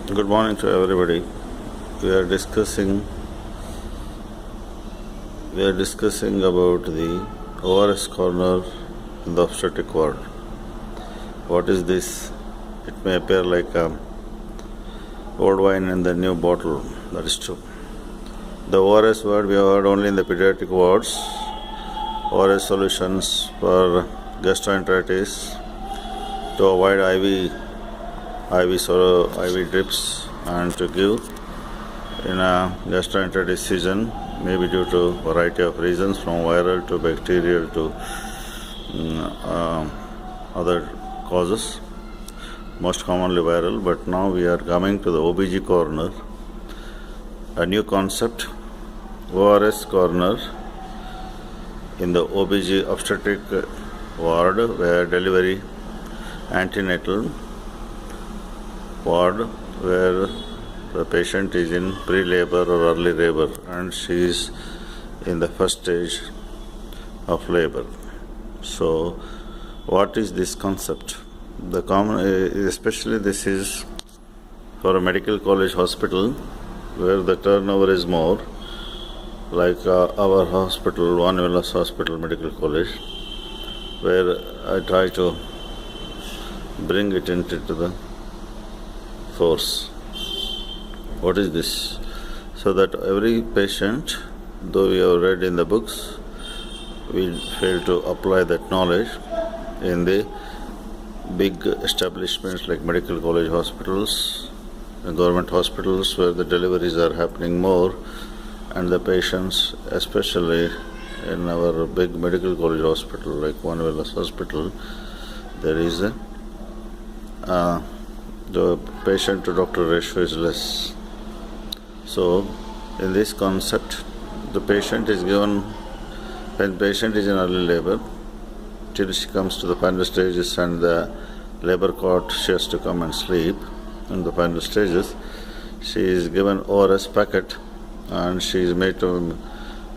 Good morning to everybody. We are discussing about the ORS corner in the obstetric ward. What is this? It may appear like old wine in the new bottle. That is true. The ORS word we have heard only in the pediatric wards. ORS solutions for gastroenteritis to avoid IV drips and to give in a gastroenteritis season, maybe due to a variety of reasons from viral to bacterial to other causes, most commonly viral. But now we are coming to the OBG corner, a new concept, ORS corner in the OBG obstetric ward, where delivery antenatal ward, where the patient is in pre-labor or early labor and she is in the first stage of labor. So, what is this concept? The common, especially this is for a medical college hospital where the turnover is more, like our hospital, Van Willis Hospital Medical College, where I try to bring it into the force. What is this? So that every patient, though we have read in the books, we fail to apply that knowledge in the big establishments like medical college hospitals and government hospitals, where the deliveries are happening more, and the patients, especially in our big medical college hospital like Van Willis Hospital, there is the patient to doctor ratio is less. So, in this concept, the patient is given, when patient is in early labor, till she comes to the final stages and the labor court, she has to come and sleep in the final stages, she is given ORS packet and she is made to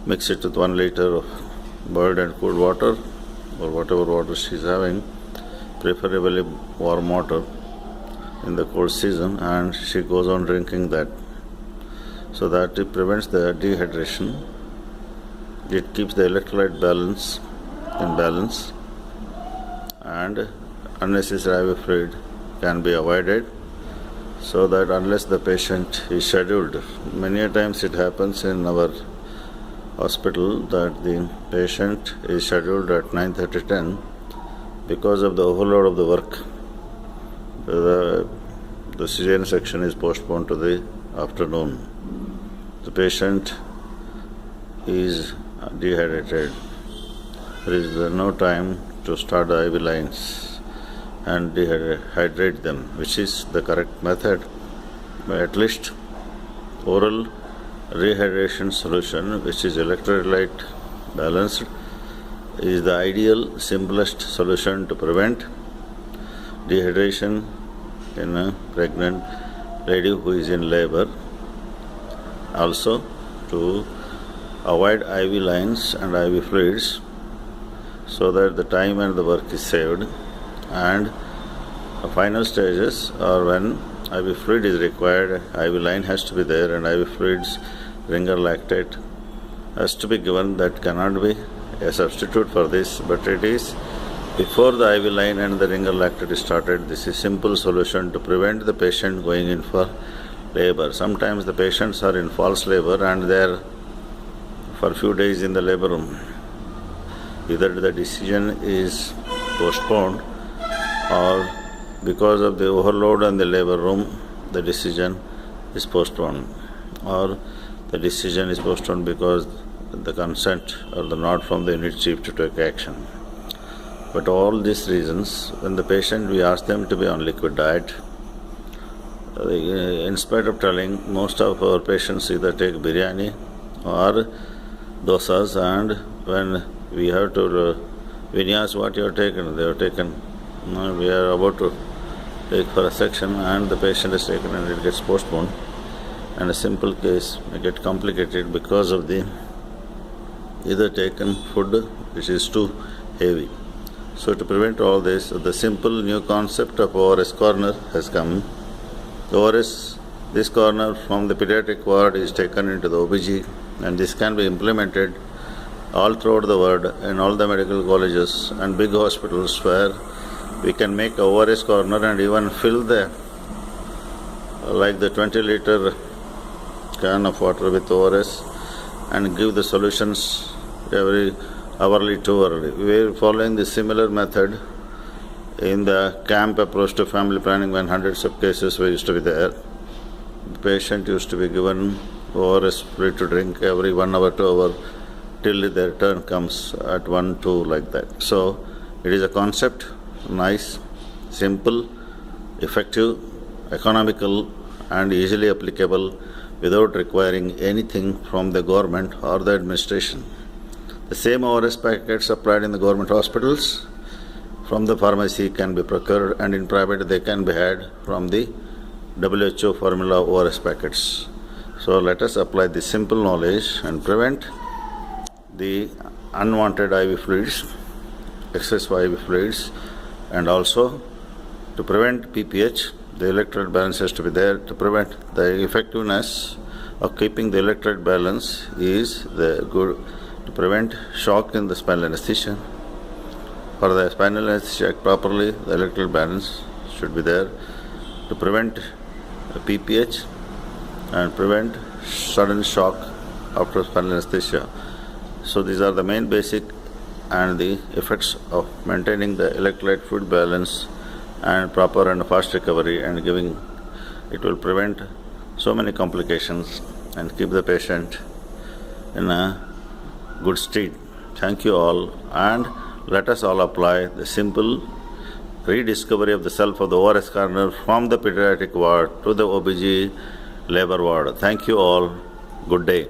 mix it with 1 liter of boiled and cooled water or whatever water she is having, preferably warm water in the cold season, and she goes on drinking that. So that it prevents the dehydration, it keeps the electrolyte balance in balance, and unnecessary IV fluid can be avoided, so that unless the patient is scheduled, many times it happens in our hospital that the patient is scheduled at 9:30-10 because of the overload of the work. The cesarean section is postponed to the afternoon. The patient is dehydrated. There is no time to start the IV lines and dehydrate them, which is the correct method. But at least oral rehydration solution, which is electrolyte balanced, is the ideal, simplest solution to prevent dehydration in a pregnant lady who is in labor. Also, to avoid IV lines and IV fluids, so that the time and the work is saved, and the final stages are when IV fluid is required, IV line has to be there, and IV fluids, ringer lactate has to be given. That cannot be a substitute for this, but it is before the IV line and the ringer lactate is started. This is simple solution to prevent the patient going in for labor. Sometimes the patients are in false labor and they are for a few days in the labor room. Either the decision is postponed, or because of the overload in the labor room, the decision is postponed, or the decision is postponed because the consent or the nod from the unit chief to take action. But all these reasons, when the patient, we ask them to be on liquid diet. In spite of telling, most of our patients either take biryani or dosas, and when we have to, when you ask what you have taken, they have taken, we are about to take for a section and the patient is taken and it gets postponed. And a simple case may get complicated because of the either taken food which is too heavy. So to prevent all this, the simple new concept of ORS corner has come. The ORS This corner from the pediatric ward is taken into the OBG, and this can be implemented all throughout the world in all the medical colleges and big hospitals where we can make a ORS corner and even fill the 20-liter can of water with ORS and give the solutions every hourly to hourly. We are following the similar method in the camp approach to family planning when hundreds of cases were used to be there. The patient used to be given ORS free to drink every 1 hour, 2 hours till their turn comes at 1, 2 like that. So it is a concept, nice, simple, effective, economical and easily applicable without requiring anything from the government or the administration. The same ORS packets supplied in the government hospitals from the pharmacy can be procured, and in private they can be had from the WHO formula ORS packets. So let us apply this simple knowledge and prevent the unwanted IV fluids, excessive IV fluids, and also to prevent PPH. The electrolyte balance has to be there. To prevent the effectiveness of keeping the electrolyte balance is the good to prevent shock in the spinal anesthesia. For the spinal anesthesia properly, the electrolyte balance should be there to prevent PPH and prevent sudden shock after spinal anesthesia. So these are the main basic and the effects of maintaining the electrolyte fluid balance and proper and fast recovery and giving. It will prevent so many complications and keep the patient in a good state. Thank you all, and let us all apply the simple rediscovery of the self of the ORS corner from the pediatric ward to the OBG labor ward. Thank you all. Good day.